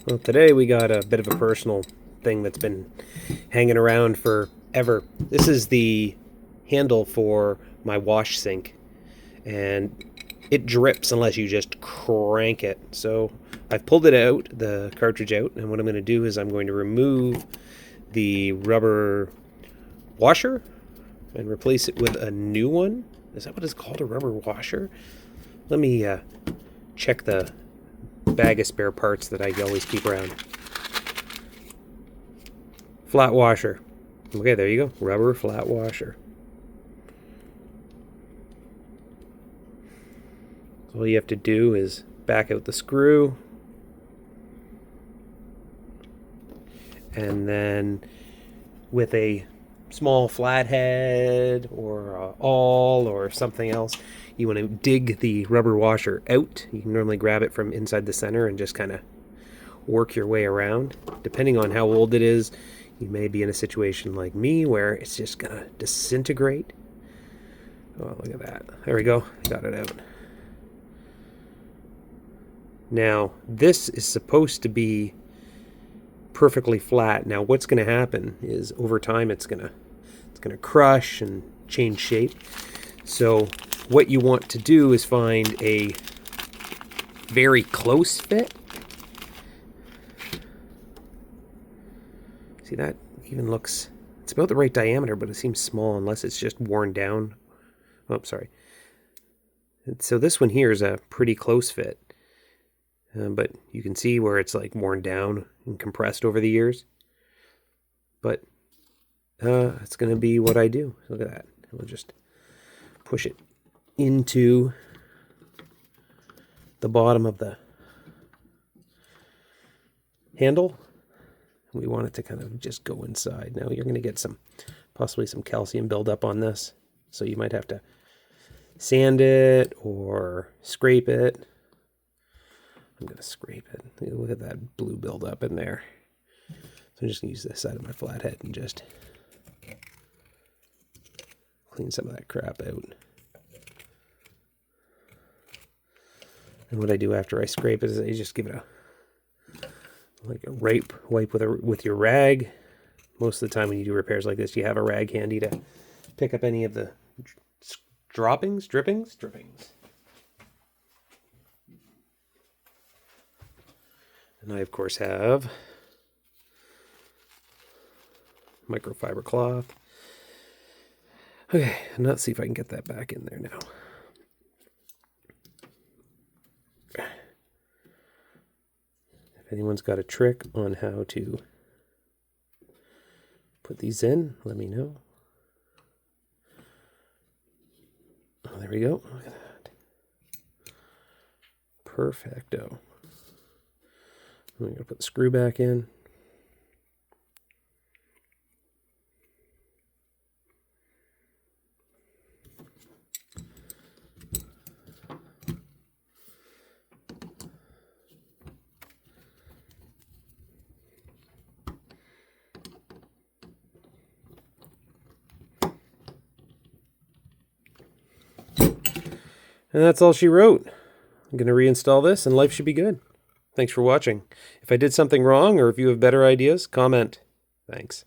Well, today we got a bit of a personal thing that's been hanging around forever. This is the handle for my wash sink, and it drips unless you just crank it. So I've pulled it out, the cartridge out, and what I'm going to do is I'm going to remove the rubber washer and replace it with a new one. Is that what it's called, a rubber washer? Let me check the bag of spare parts that I always keep around. Flat washer. Okay, there you go. Rubber flat washer. So all you have to do is back out the screw, and then with a small flathead or a awl or something else, you want to dig the rubber washer out. You can normally grab it from inside the center and just kind of work your way around. Depending on how old it is, you may be in a situation like me where it's just gonna disintegrate. Oh, look at that. There we go. Got it out. Now, this is supposed to be perfectly flat. Now, what's going to happen is over time it's going to crush and change shape. So, what you want to do is find a very close fit. See, that even looks, it's about the right diameter, but it seems small unless it's just worn down. Oh, sorry. And so this one here is a pretty close fit. But you can see where it's like worn down and compressed over the years. But it's going to be what I do. Look at that. We'll just push it into the bottom of the handle. We want it to kind of just go inside. Now you're going to get possibly some calcium buildup on this. So you might have to sand it or scrape it. I'm going to scrape it. Look at that blue buildup in there. So I'm just going to use this side of my flathead and just clean some of that crap out. And what I do after I scrape it is I just give it a wipe with your rag. Most of the time when you do repairs like this, you have a rag handy to pick up any of the drippings. And I, of course, have microfiber cloth. Okay, and let's see if I can get that back in there now. If anyone's got a trick on how to put these in, let me know. Oh, there we go. Look at that. Perfecto. I'm going to put the screw back in. And that's all she wrote. I'm going to reinstall this and life should be good. Thanks for watching. If I did something wrong or if you have better ideas, comment. Thanks.